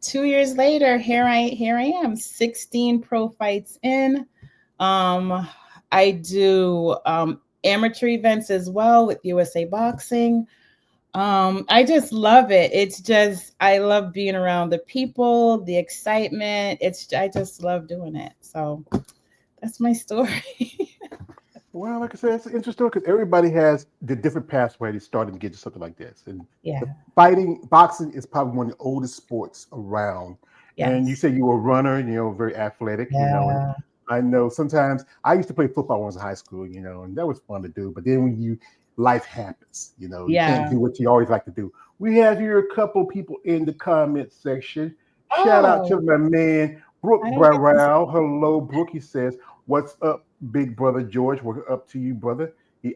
2 years later, here I am, 16 pro fights in. I do amateur events as well with USA Boxing. I just love it. It's just I love being around the people, the excitement. I just love doing it. So that's my story. Well, like I said, it's interesting because everybody has the different pathway to start to get to something like this. And Yeah. the fighting, boxing is probably one of the oldest sports around. And you Yes. say you were a runner, very athletic, and Yeah. I know sometimes I used to play football when I was in high school, and that was fun to do. But then when life happens, you can't Yeah. do what you always like to do. We have here a couple people in the comment section. Shout out to Oh, my man, Brooke I didn't get to. Brown. Hello, Brooke. He says, "What's up, big brother George? We're up to you, brother." He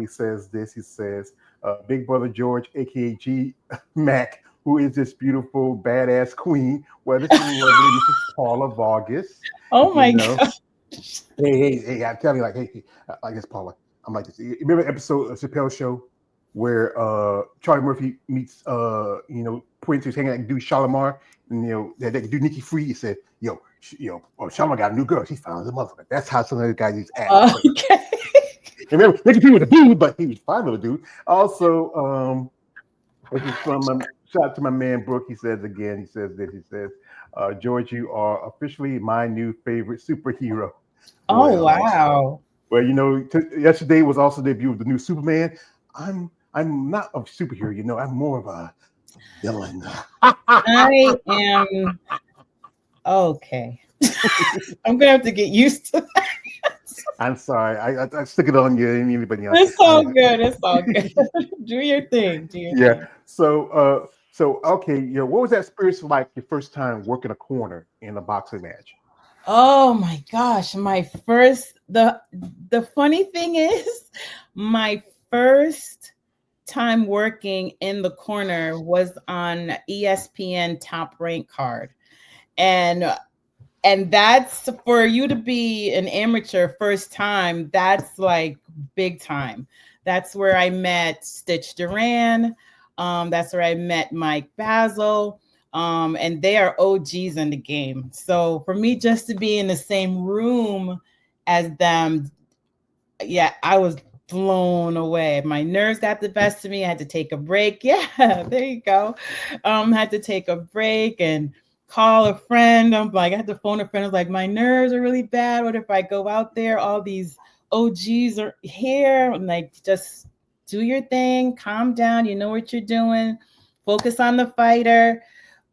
says this. He says, "Big brother George, aka G Mac, who is this beautiful badass queen? Well, this is the lovely Mrs. Paula Vargas. Oh You my know, God. hey, I'm telling you, like, hey, like this, Paula. I'm like this. You remember the episode of Chappelle's show where Charlie Murphy meets Prince who's hanging out and do Shalimar, and that do Nikki Free. He said, Shalimar got a new girl. She found his motherfucker. That's how some of the guys used to act. But Okay. remember, Nikki Free was a dude, but he was fine with a dude. Also, this is from shout out to my man Brooke. He says again. He says this. He says, "George, you are officially my new favorite superhero." Oh Well, wow. well, yesterday was also the debut of the new Superman. I'm not a superhero, I'm more of a villain. I am okay. I'm gonna have to get used to that. I'm sorry, I stick it on you and anybody else. It's all good. It's all good. Do your thing. Do your Yeah. thing. So okay, what was that experience like your first time working a corner in a boxing match? Oh my gosh, the funny thing is my first time working in the corner was on ESPN Top Rank card. And that's for you to be an amateur first time, that's like big time. That's where I met Stitch Duran. That's where I met Mike Basil. And they are OGs in the game. So for me just to be in the same room as them, yeah, I was blown away. My nerves got the best of me. I had to take a break. Yeah, there you go. Had to take a break and call a friend. I'm like, I had to phone a friend. I was like, my nerves are really bad. What if I go out there? All these OGs are here. I'm like, just do your thing, calm down. You know what you're doing. Focus on the fighter.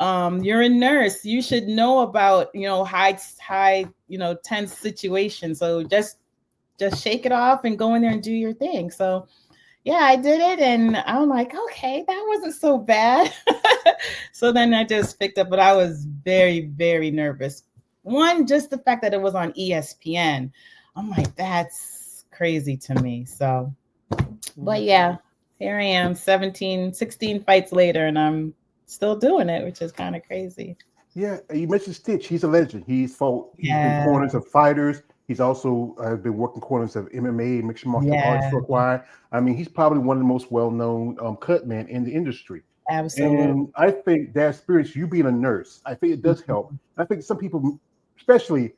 You're a nurse. You should know about, high, tense situations. So just shake it off and go in there and do your thing. So yeah, I did it and I'm like, okay, that wasn't so bad. So then I just picked up, but I was very, very nervous. One, just the fact that it was on ESPN. I'm like, that's crazy to me. So, but yeah, here I am 17, 16 fights later and I'm still doing it, which is kind of crazy. Yeah, you mentioned Stitch. He's a legend. He's been Yeah. corners of fighters. He's also been working corners of MMA, mixed martial arts Yeah. for a while. I mean, he's probably one of the most well-known cut men in the industry. Absolutely. And I think that experience, you being a nurse, I think it does help. I think some people, especially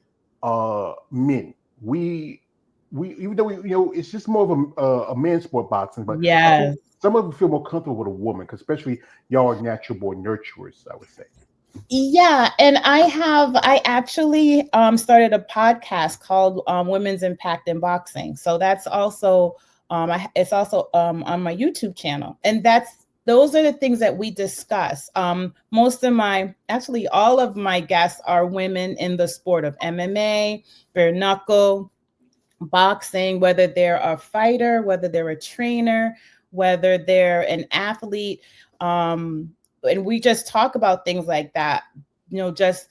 men, we even though it's just more of a men's sport, boxing, but I think Yes. some of them feel more comfortable with a woman, 'cause especially y'all are natural born nurturers, I would say. Yeah, and I actually started a podcast called Women's Impact in Boxing. So that's also it's also on my YouTube channel, and those are the things that we discuss. Most of my actually all of my guests are women in the sport of MMA, bare knuckle, boxing, whether they're a fighter, whether they're a trainer, whether they're an athlete. And we just talk about things like that, just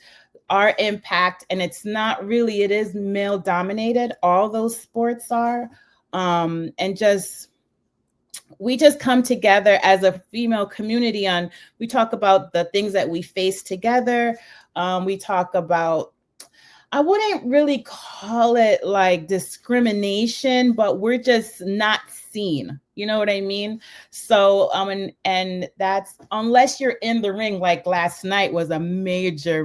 our impact. And it's not really, it is male dominated. All those sports are. And we just come together as a female community we talk about the things that we face together. We talk about I wouldn't really call it like discrimination, but we're just not seen. You know what I mean? So and that's unless you're in the ring, like last night was a major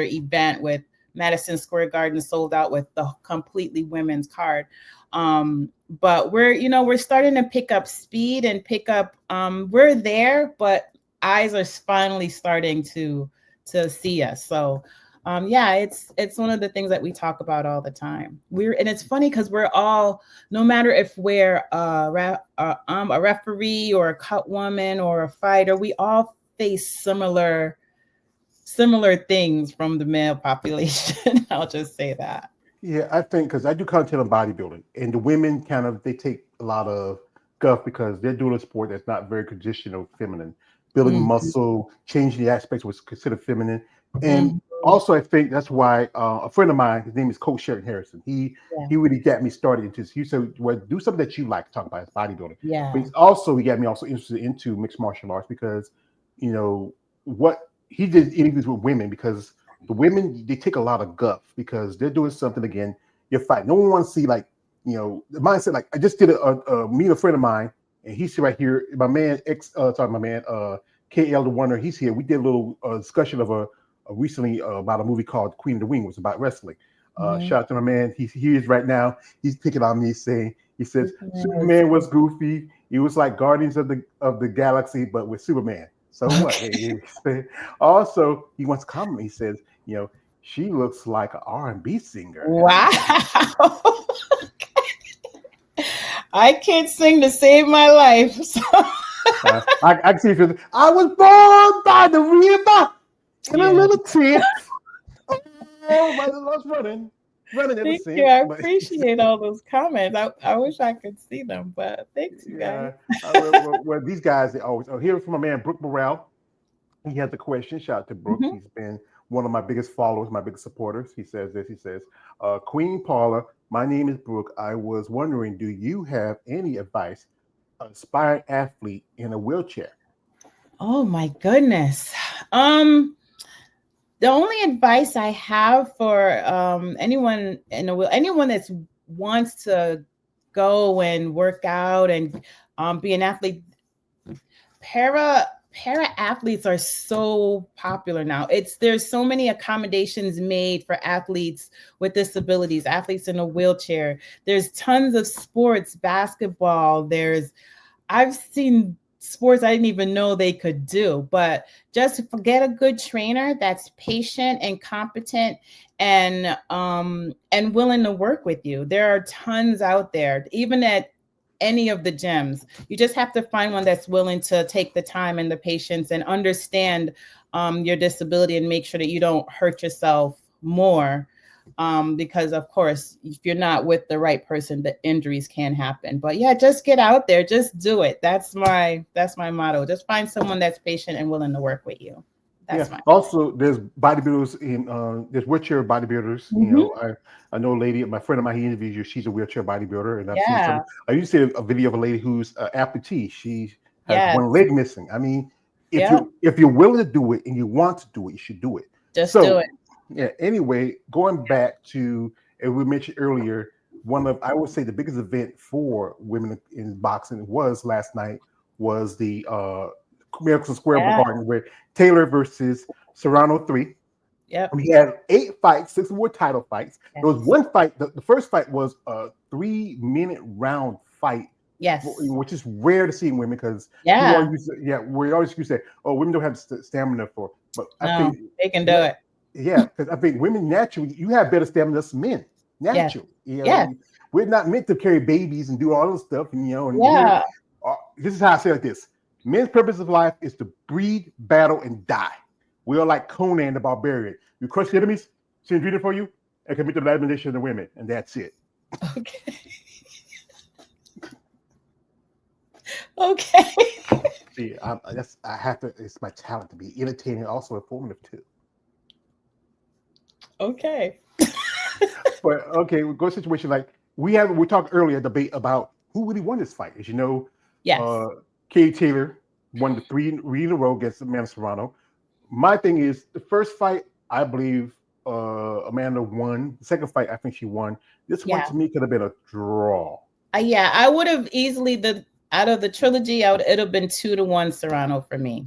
event with Madison Square Garden sold out with the completely women's card. But we're starting to pick up speed and pick up we're there, but eyes are finally starting to see us. So yeah, it's one of the things that we talk about all the time. And it's funny because we're all, no matter if we're a referee or a cut woman or a fighter, we all face similar things from the male population. I'll just say that. Yeah, I think because I do content on bodybuilding, and the women kind of they take a lot of guff because they're doing a sport that's not very traditional feminine, building Mhm, muscle, changing the aspects was considered feminine, and mhm, also I think that's why a friend of mine, his name is Coach Sheridan Harrison. yeah, He really got me started into this. He said, "Well, do something that you like to talk about is bodybuilding," but yeah. he's also he got me also interested into mixed martial arts because you know what he did interviews with women because the women they take a lot of guff because they're doing something again. You're fighting. No one wants to see like the mindset. Like I just did a meet a friend of mine, and he's right here. My man sorry, my man KL the Wonder. He's here. We did a little discussion of a recently about a movie called Queen of the Wing. It was about wrestling. Mhm. Shout out to my man. He is right now. He's picking on me, saying he says Superman was Superman was goofy. He was like Guardians of the Galaxy, but with Superman. So what? okay. Also, he wants to comment. He says, she looks like an R&B singer, and I'm Wow. like, I can't sing to save my life. So I can see if I was born by the river in a yeah. little tent. Oh, my love's running ever Thank you. since. I But appreciate all those comments. I wish I could see them, but thanks you guys. yeah, well, these guys they always. Oh, here from my man Brooke Morrell. He has a question. Shout out to Brooke. Mhm. He's been one of my biggest followers, my biggest supporters. He says this. He says, Queen Paula, my name is Brooke. I was wondering, do you have any advice on aspiring athlete in a wheelchair? Oh my goodness. Um the only advice I have for anyone anyone that wants to go and work out and be an athlete, para athletes are so popular now. There's so many accommodations made for athletes with disabilities, athletes in a wheelchair. There's tons of sports, basketball. I've seen sports I didn't even know they could do, but just get a good trainer that's patient and competent and willing to work with you. There are tons out there, even at any of the gyms. You just have to find one that's willing to take the time and the patience and understand your disability and make sure that you don't hurt yourself more. Because of course, if you're not with the right person, the injuries can happen. But yeah, just get out there, just do it. That's my motto. Just find someone that's patient and willing to work with you. Yeah. That's my Also, there's bodybuilders in there's wheelchair bodybuilders. hmm I know a lady, my friend of mine, he interviewed you. She's a wheelchair bodybuilder, and I've seen some. yeah, I used to see a video of a lady who's amputee. She has yes, one leg missing. I mean, yep. if you're willing to do it and you want to do it, you should do it. Just do So, it. yeah. Anyway, going back to as we mentioned earlier, one of I would say the biggest event for women in boxing was last night was the Miracle Square Yeah, Garden where Taylor versus Serrano 3. yep, We had 8 fights, 6 more title fights. There was yes, one fight. The first fight was a 3 minute round fight, yes, which is rare to see in women because people yeah. always use, yeah, we always used to say, oh, women don't have stamina for. But I No, think, they can do yeah, it. yeah, because I think women naturally, you have better stamina than men Yes, naturally. yes, We're not meant to carry babies and do all this stuff, and we're. yeah. This is how I say it like this: men's purpose of life is to breed, battle, and die. We are like Conan the Barbarian. You crush the enemies, send breeding for you, and commit to the admiration of the women, and that's it. Okay, okay, See, I have to. It's my talent to be entertaining, and also informative too. okay. But okay, we go to a situation like we talked earlier debate about who really won this fight. As you know, Yes. uh Katie Taylor won the three in a row against Amanda Serrano. My thing is the first fight, I believe Amanda won. The second fight, I think she won. This one Yeah. to me could have been a draw. Yeah, I would have easily the out of the trilogy, it'd have been 2-1 Serrano for me.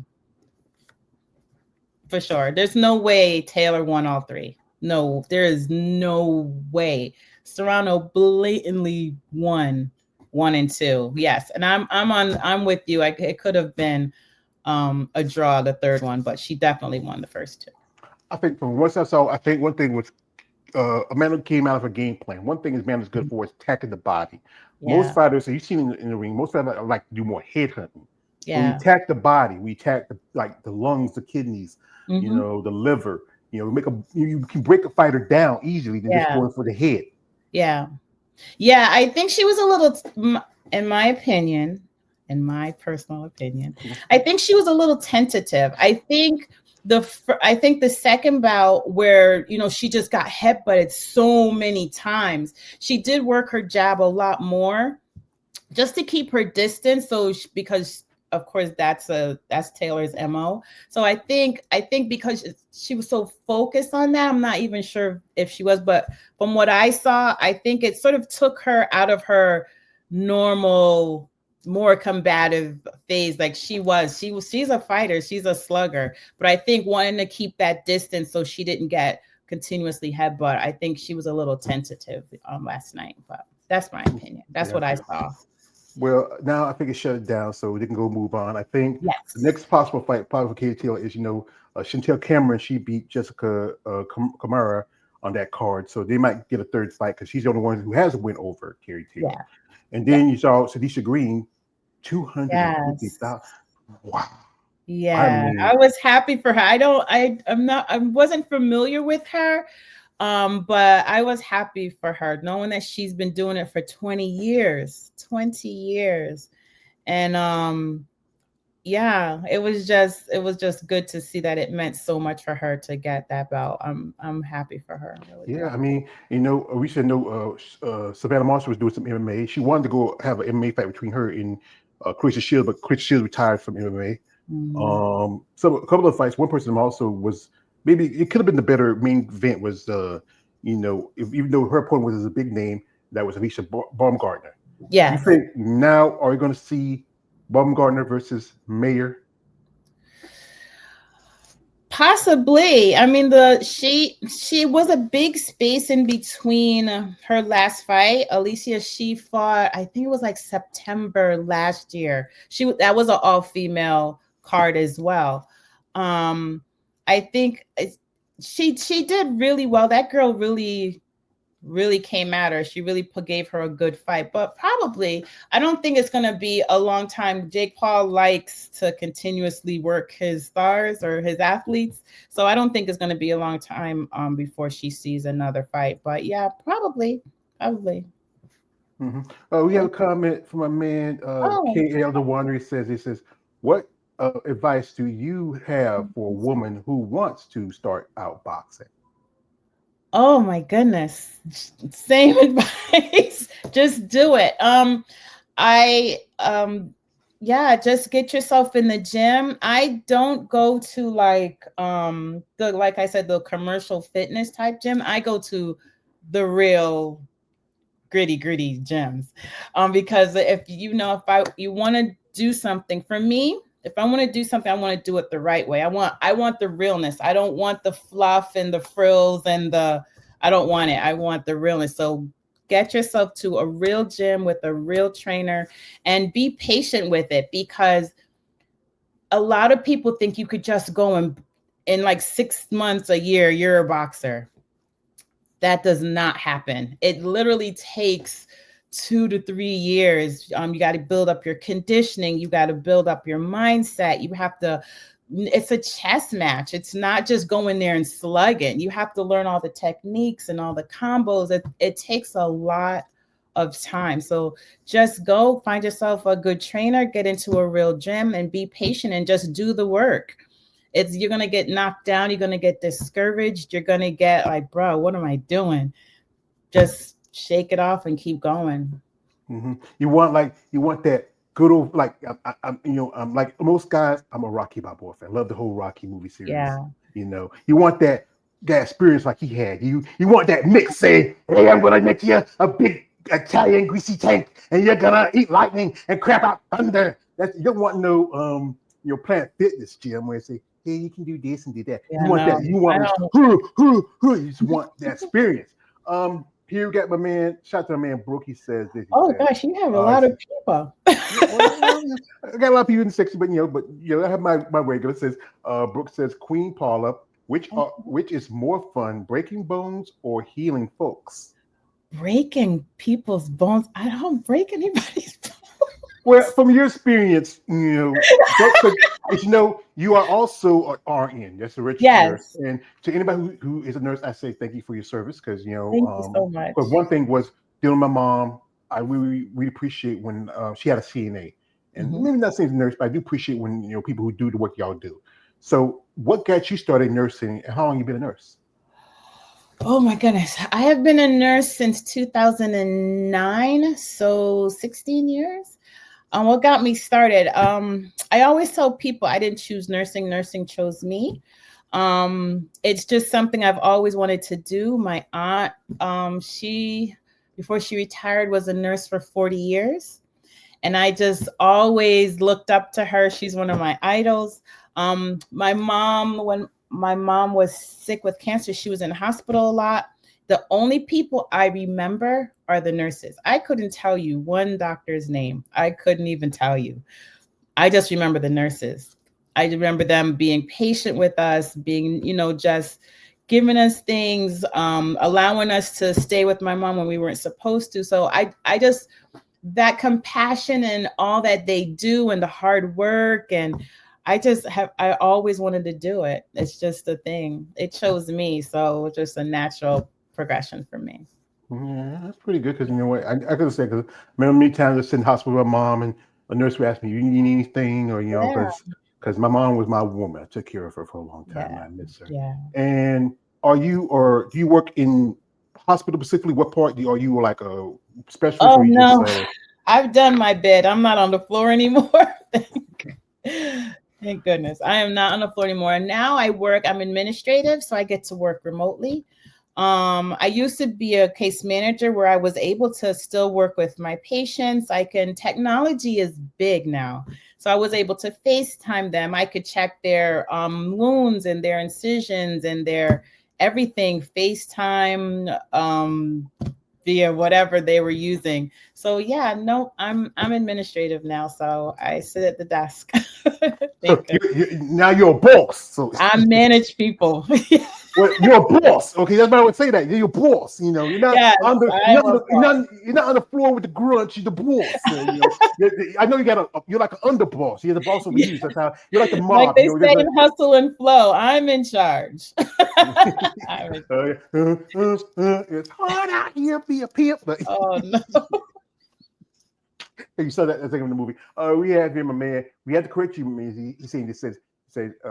For sure. There's no way Taylor won all three. No, there is no way. Serrano blatantly won 1 and 2. Yes, and I'm with you. It could have been a draw the third one, but she definitely won the first two. I think from what I saw, I think one thing was Amanda came out of her game plan. One thing is Amanda's good for is attacking the body. Most Yeah, fighters, so you've seen in the ring, most fighters like to do more head hunting. When we yeah. attack the body, we attack like the lungs, the kidneys, Hmm. the liver. You can break a fighter down easily than just Yeah, going for the head. yeah, yeah. I think she was a little, in my opinion, in my personal opinion, I think she was a little tentative. I think the second bout where she just got headbutted so many times, she did work her jab a lot more just to keep her distance. Because of course that's Taylor's mo. So I think because she was so focused on that, I'm not even sure if she was, but from what I saw, I think it sort of took her out of her normal, more combative phase. Like she's a fighter, she's a slugger, but I think wanting to keep that distance so she didn't get continuously headbutt, I think she was a little tentative last night. But that's my opinion. That's Yeah. what I saw. Well, now I think it's shut down, so they can go move on. I think the Yes. next possible fight, probably for Katie Taylor, is Chantel Cameron. She beat Jessica Kamara on that card, so they might get a third fight because she's the only one who has a win over Katie Taylor. Yeah. And Yeah. then you saw Sadisha Green, Yes. 250,000. Wow. I Yeah. mean, I was happy for her. I wasn't familiar with her. But I was happy for her, knowing that she's been doing it for 20 years. 20 years. And yeah, it was just good to see that it meant so much for her to get that belt. I'm happy for her. I'm really yeah, good. I mean, we should know Savannah Marshall was doing some MMA. She wanted to go have an MMA fight between her and Clarissa Shields, but Clarissa Shields retired from MMA. Mhm. So a couple of fights. One person also was maybe it could have been the better main event was even though her opponent was a big name, that was Alicia Baumgartner. You Yes. think now are we going to see Baumgartner versus Mayer? Possibly. I mean, she was a big space in between her last fight. Alicia, she fought, I think it was like September last year. That was an all female card as well. I think she did really well. That girl really came at her. She really gave her a good fight, but probably I don't think it's going to be a long time. Jake Paul likes to continuously work his stars or his athletes, so I don't think it's going to be a long time before she sees another fight. But yeah, probably. Mm-hmm. We have a comment from a man, Oh, KL the Wanderer. He says, what advice do you have for a woman who wants to start out boxing? oh my goodness, same advice. Just do it. I Yeah, just get yourself in the gym. I don't go to like I said, the commercial fitness type gym. I go to the real gritty gyms. Because if you want to do something, for me, if I want to do something, I want to do it the right way. I want the realness. I don't want the fluff and the frills and I don't want it. I want the realness. So get yourself to a real gym with a real trainer and be patient with it, because a lot of people think you could just go and in like 6 months, a year, you're a boxer. That does not happen. It literally takes 2 to 3 years. You got to build up your conditioning. You got to build up your mindset. You have to. It's a chess match. It's not just going there and slugging. You have to learn all the techniques and all the combos. It takes a lot of time. So just go find yourself a good trainer, get into a real gym, and be patient and just do the work. You're gonna get knocked down, you're gonna get discouraged, you're gonna get like, bro, what am I doing? Just shake it off and keep going. Mm-hmm. You want that good old I'm like most guys. I'm a Rocky Balboa fan. Love the whole Rocky movie series. Yeah. You want that that experience like he had. You want that mix saying, hey, I'm gonna make you a big Italian greasy tank, and you're gonna eat lightning and crap out thunder. That's you don't want no Planet Fitness gym where they say, hey, you can do this and do that. You Yeah, want no, that. You I want this. don't. You just want that experience. Here we got my man. Shout out to my man Brooke. He says this. He Oh says, gosh, you have a he lot of says, people. yeah, well, I got a lot of people in the section, but I have my regular. It says, Brooke says, Queen Paula, which is more fun, breaking bones or healing folks? Breaking people's bones. I don't break anybody's Well, bones. from your experience, because as you know, you are also an RN. That's a registered nurse. Yes. And to anybody who is a nurse, I say thank you for your service because Thank you so much. because one thing was dealing with my mom. I really appreciate when she had a CNA, and Mhm. maybe not saying nurse, but I do appreciate when people who do the work y'all do. So, what got you started nursing, and how long you been a nurse? Oh my goodness. I have been a nurse since 2009, so 16 years. What got me started? I always tell people I didn't choose nursing, nursing chose me. It's just something I've always wanted to do. My aunt, she, before she retired, was a nurse for 40 years. And I just always looked up to her. She's one of my idols. My mom, when my mom was sick with cancer, she was in the hospital a lot. The only people I remember are the nurses. I couldn't tell you one doctor's name. I couldn't even tell you. I just remember the nurses. I remember them being patient with us, being, just giving us things, allowing us to stay with my mom when we weren't supposed to. So I just, that compassion and all that they do and the hard work, and I always wanted to do it. It's just a thing. It chose me, so it's just a natural progression for me. Yeah, that's pretty good because you know what I could have said because remember many times I sit in the hospital with my mom and a nurse would ask me, "You need anything?" Or Yeah, because my mom was my woman. I took care of her for a long time. yeah, I miss her. yeah. And do you work in hospital specifically? What part are you like a specialist Oh or you just no, I've done my bit. I'm not on the floor anymore. Thank goodness. I am not on the floor anymore. And now I'm administrative, so I get to work remotely. I used to be a case manager where I was able to still work with my patients. Technology is big now. So I was able to FaceTime them. I could check their wounds and their incisions and their everything, FaceTime, via whatever they were using. So yeah, no, I'm administrative now. So I sit at the desk. so Thank goodness. now you're a boss. So I manage people. well, you're a boss. Okay, that's why I would say that. You're a boss. You're not Yes, under, I you're am not, a under- you're boss. not, you're not on the floor with the grunts. You're the boss. So, I know you're like an underboss. You're the boss over Yeah. you. So that's how you're like the Like mob. they say There's in Hustle and Flow, I'm in charge. I'm in charge. it's hard out here be a pimp. But Oh no. you saw that thing in the movie. We had him a man. We had to correct you. He saying this says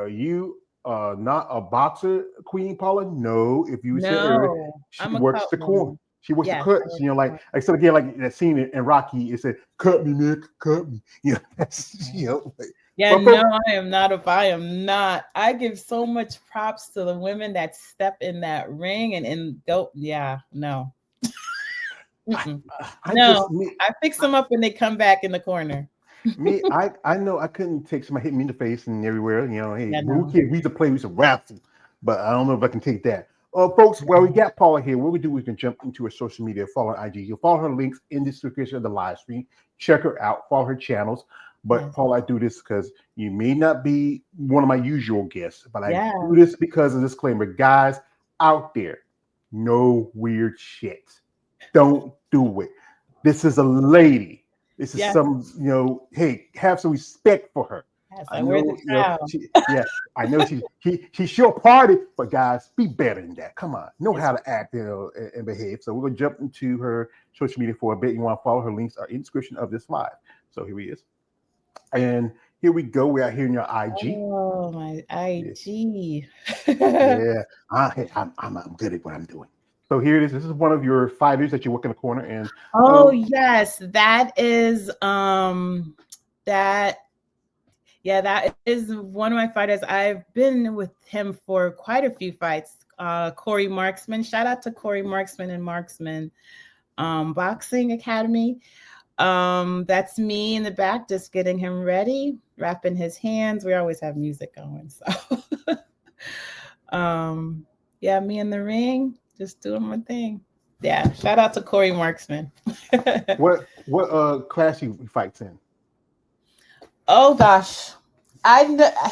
you not a boxer, Queen Paula. No, if you said earlier, No, she I'm a works cut the corner. woman. She works the Yes, I cuts. work the Like corner. I said again, like that scene in Rocky. It said, "Cut me, Nick, cut me." That's Yeah, but no, folks, I am not. I give so much props to the women that step in that ring and go. Yeah, no. I, Mm-mm. I just No, I fix them up when they come back in the corner. I know I couldn't take somebody hit me in the face and everywhere. Hey, Yeah, when we no. kid, we used to play, we used to raffle, but I don't know if I can take that. Folks, well, we got Paula here. What we do, we can jump into her social media, follow her IG. You'll follow her links in the description of the live stream. Check her out, follow her channels. But Yes. Paula, I do this because you may not be one of my usual guests, but I Yeah. do this because of disclaimer. Guys out there, no weird shit. Don't do it. This is a lady. This is Yes. some, hey, have some respect for her. Yes. I I wear the know, crown. yeah, I know she's sure party, but guys, be better than that. Come on, know Yes. how to act, and behave. So we're gonna jump into her social media for a bit. You want to follow her links are in the description of this live. So here he is, and here we go. We're out here in your IG. Oh, my Yeah, IG. yeah. I'm good at what I'm doing. So here it is. This is one of your fighters that you work in the corner, and Oh um, yes, that is that Yeah, that is one of my fighters. I've been with him for quite a few fights. Corey Marksman. Shout out to Corey Marksman and Marksman Boxing Academy. That's me in the back, just getting him ready, wrapping his hands. We always have music going, so um, yeah, me in the ring, just doing my thing. Yeah, shout out to Corey Marksman. What class he fights in? Oh gosh,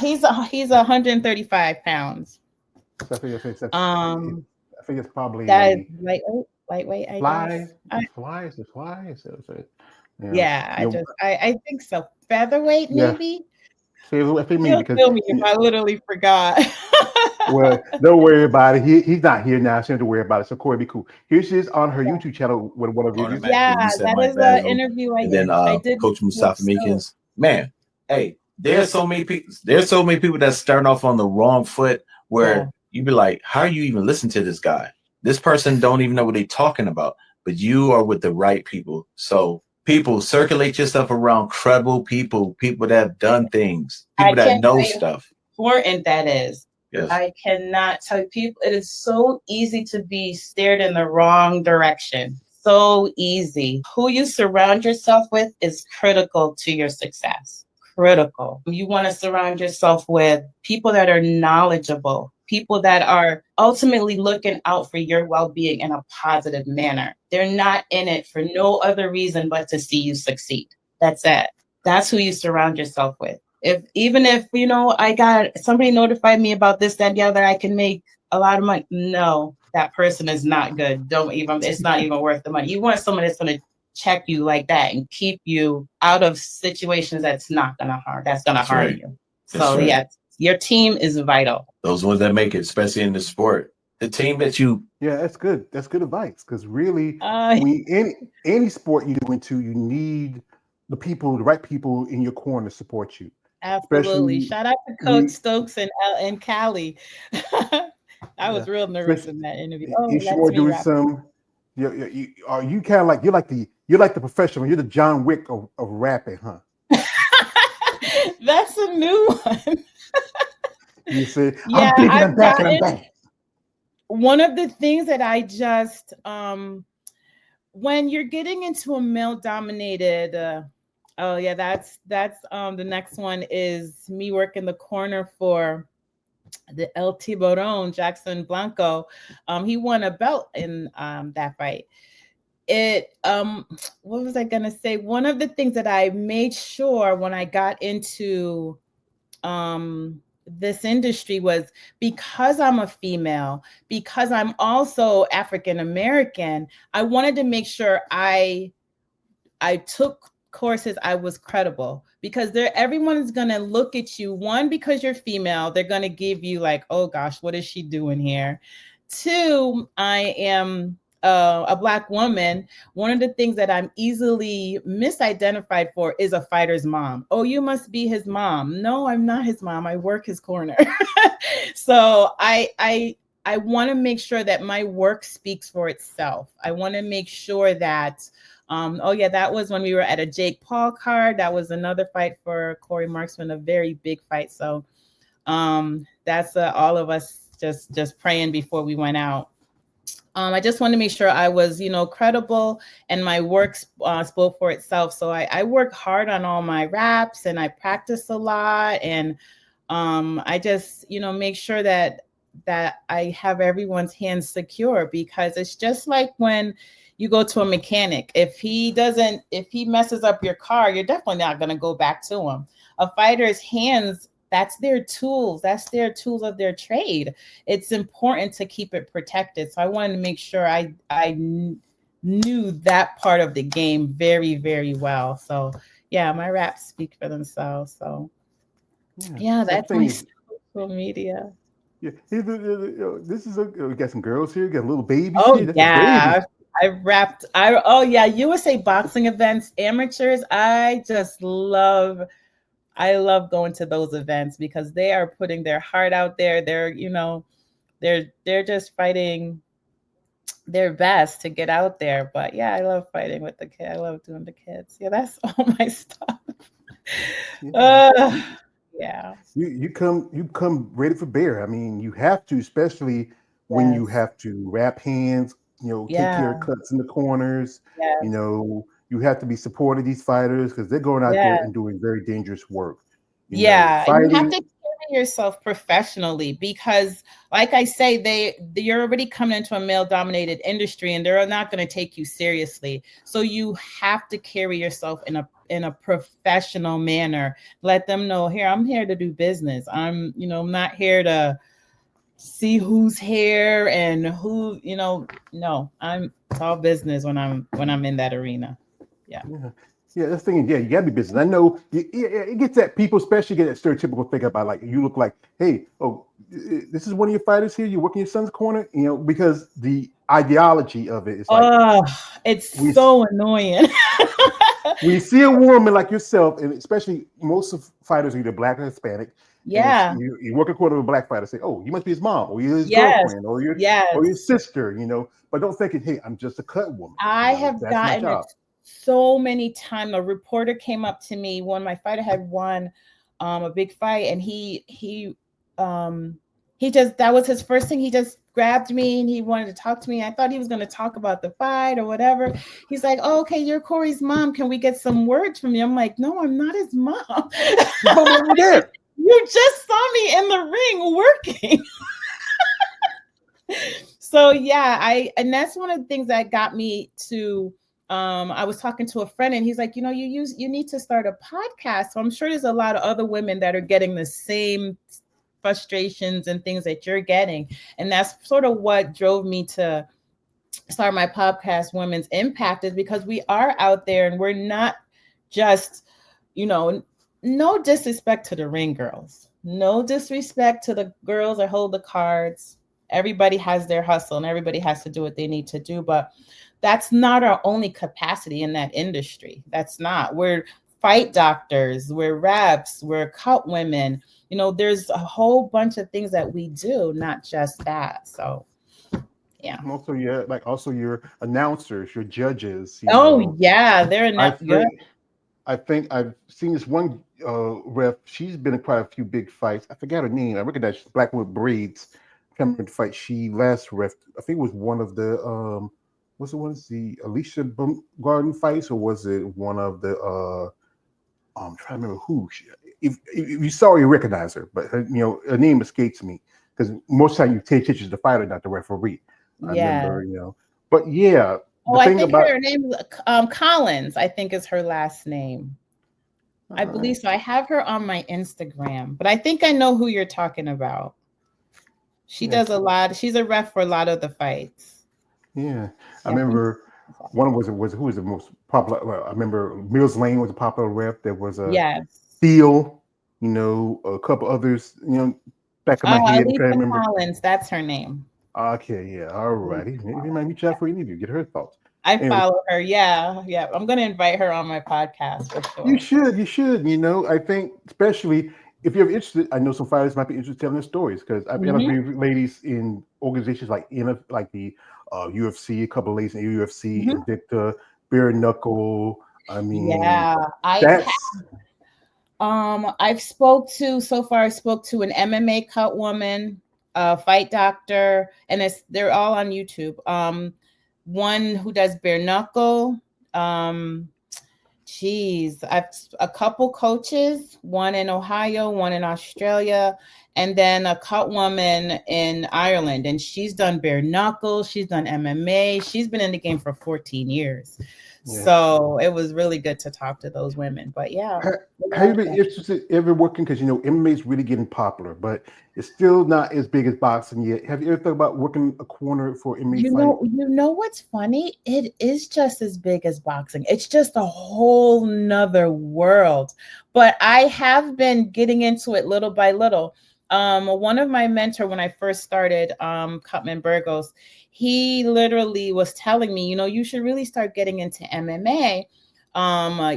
he's 135 pounds. So Um, I think it's that is probably lightweight, I guess. fly. Is it fly? You know, Yeah, you know, I think so. Featherweight, yeah. maybe. So I think me He'll because kill me if I literally forgot. well, don't worry about it. He's not here now, so don't have to worry about it. So Corey, be cool. Here she is on her YouTube channel with one of her reviews. Yeah, Automatically, you said that Mike is an Vasum, interview and then I did Coach with Mustafa Stowe. Meekins. Man, hey, there's so many people. There's so many people that's starting off on the wrong foot. Yeah, Where you be like, how are you even listening to this guy? This person don't even know what they're talking about. But you are with the right people. So people, circulate yourself around credible people, people that have done things, I people that can't know tell you stuff. how important that is. Yes, I cannot tell you people. It is so easy to be steered in the wrong direction. So easy. Who you surround yourself with is critical to your success. Critical. You want to surround yourself with people that are knowledgeable, people that are ultimately looking out for your well being in a positive manner. They're not in it for no other reason but to see you succeed. That's it. That's who you surround yourself with. If even if I got somebody notified me about this, that, the other, I can make a lot of money. No, that person is not good. Don't even. It's not even worth the money. You want someone that's going to check you like that and keep you out of situations that's not going to harm. That's going to that's harm right. you. That's So right. yeah, your team is vital. Those ones that make it, especially in the sport. The team that you Yeah, that's good. That's good advice because really, Uh, we any sport you go into, you need the right people in your corner to support you. Absolutely. Especially Shout out to Coach we, Stokes and Callie. I yeah. was real nervous Especially in that interview. Oh, if you that's are me doing rapping. some, you kind of like you're like the professional. You're the John Wick of rapping, huh? That's a new one. You say, Yeah, I'm big and I'm I've back and I'm gotten back. one of the things that I just when you're getting into a male dominated oh yeah, that's the next one is me working the corner for the El Tiburon, Jackson Blanco. He won a belt in that fight. It what was I gonna say? One of the things that I made sure when I got into this industry was because I'm a female, because I'm also African American, I wanted to make sure I took courses, I was credible, because everyone is going to look at you, one, because you're female, they're going to give you like, oh gosh, what is she doing here? Two, I am a black woman. One of the things that I'm easily misidentified for is a fighter's mom. Oh, you must be his mom. No, I'm not his mom. I work his corner. So I want to make sure that my work speaks for itself. I want to make sure that oh yeah, that was when we were at a Jake Paul card. That was another fight for Corey Marksman, a very big fight. So that's all of us just praying before we went out. I just wanted to make sure I was, credible, and my work spoke for itself. So I work hard on all my raps, and I practice a lot, and I just, make sure that I have everyone's hands secure, because it's just like when you go to a mechanic. If he messes up your car, you're definitely not going to go back to him. A fighter's hands, that's their tools. That's their tools of their trade. It's important to keep it protected. So I wanted to make sure knew that part of the game very, very well. So yeah, my raps speak for themselves. So Yeah, yeah, that's that's my thing. social media. Yeah, this is we got some girls here. We got little babies Oh here. That's a baby. yeah. Oh yeah, USA boxing events, amateurs. I love going to those events because they are putting their heart out there. They're just fighting their best to get out there. But yeah, I love fighting with the kids. I love doing the kids. Yeah, that's all my stuff. Yeah. Uh, Yeah. you come ready for bear. I mean, you have to, especially when you Yes. have to wrap hands, take care of Yeah. cuts in the corners. Yes. You have to be supportive of these fighters because they're going out there Yeah. and doing very dangerous work. Yeah, and you have Fighting. to carry yourself professionally because, like I say, you're already coming into a male-dominated industry, and they're not going to take you seriously. So you have to carry yourself in a professional manner. Let them know, here, I'm here to do business. I'm not here to see who's here and who, no, it's all business when I'm in that arena. Yeah. Yeah. Yeah, that's the thing. Yeah, you gotta be business. I know it gets that people, especially get that stereotypical thing about like you look like, hey, oh, this is one of your fighters here. You work in your son's corner, because the ideology of it is like Oh, it's we so annoying. we see a woman like yourself, and especially most of fighters are either black or Hispanic, and it's Yeah. you work a corner of a black fighter, say, oh, you must be his mom, or you're his Yes. girlfriend, or your Yes. sister, but don't think it. Hey, I'm just a cut woman. I have That's my gotten it job. so many times. A reporter came up to me when my fighter had won a big fight, and he just, that was his first thing. He just grabbed me and he wanted to talk to me. I thought he was going to talk about the fight or whatever. He's like, oh, okay, you're Corey's mom. Can we get some words from you? I'm like, no, I'm not his mom. Over there. You just saw me in the ring working. So yeah, and that's one of the things that got me to I was talking to a friend and he's like, you need to start a podcast. So I'm sure there's a lot of other women that are getting the same frustrations and things that you're getting. And that's sort of what drove me to start my podcast, Women's Impact, is because we are out there and we're not just, no disrespect to the ring girls, no disrespect to the girls that hold the cards. Everybody has their hustle and everybody has to do what they need to do. But that's not our only capacity in that industry. That's not. We're fight doctors, we're reps, we're cut women. There's a whole bunch of things that we do, not just that. So yeah. Also, yeah, like also your announcers, your judges. Oh yeah, they're in I that. Yeah. think I think I've seen this one ref. She's been in quite a few big fights. I forgot her name. I recognize she's black with braids. Coming to fight. She last ref. I think it was one of the was it one of the Alicia Garden fights, or was it one of the I'm trying to remember who. If you saw her, you recognize her, but her name escapes me because most time you take pictures of the fighter, not the referee. I Yeah. remember, but yeah, Oh, the I thing think about her name is Collins, I think is her last name. I believe so. I have her on my Instagram, but I think I know who you're talking about. She does a lot. She's a ref for a lot of the fights. Yeah, I Yeah. remember one was who was the most popular. Well, I remember Mills Lane was a popular rep. There was a Yes. Theo, a couple others. Back of my head, I'm trying to Alicia remember. Collins, that's her name. Okay, yeah, all righty. Maybe you might reach out for an interview, get her thoughts. I Anyway, follow her. Yeah. Yeah. I'm going to invite her on my podcast for you sure. should, you should. I think especially if you're interested, I know some fighters might be interested in telling their stories because I've interviewed ladies in organizations like the UFC, a couple of ladies in the UFC, Mhm. Invicta, Bare Knuckle. I mean, Yeah. that's I spoke to an MMA cut woman, a fight doctor, and they're all on YouTube. One who does bare knuckle. I've a couple coaches, one in Ohio, one in Australia, and then a cut woman in Ireland. And she's done bare knuckle, she's done MMA, she's been in the game for 14 years. yeah. So it was really good to talk to those women. But yeah. Have you been interested ever working? Because MMA is really getting popular, but it's still not as big as boxing yet. Have you ever thought about working a corner for MMA fight? You know what's funny? It is just as big as boxing. It's just a whole nother world. But I have been getting into it little by little. One of my mentor when I first started, Cutman Burgos, he literally was telling me, you should really start getting into MMA. I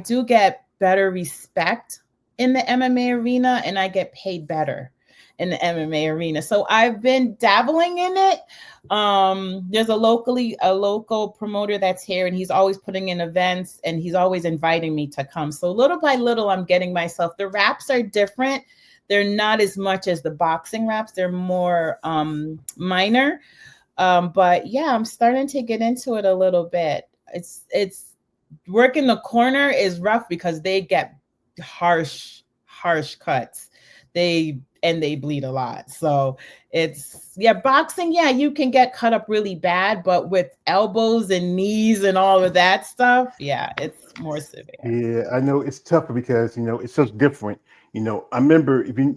do get better respect in the MMA arena, and I get paid better. in the MMA arena. So I've been dabbling in it. There's a local promoter that's here, and he's always putting in events, and he's always inviting me to come. So little by little, I'm getting myself. The wraps are different. They're not as much as the boxing wraps. They're more minor. But yeah, I'm starting to get into it a little bit. It's working the corner is rough because they get harsh cuts. They bleed a lot. So it's boxing, you can get cut up really bad, but with elbows and knees and all of that stuff, it's more severe. Yeah, I know it's tougher because it's so different. I remember if you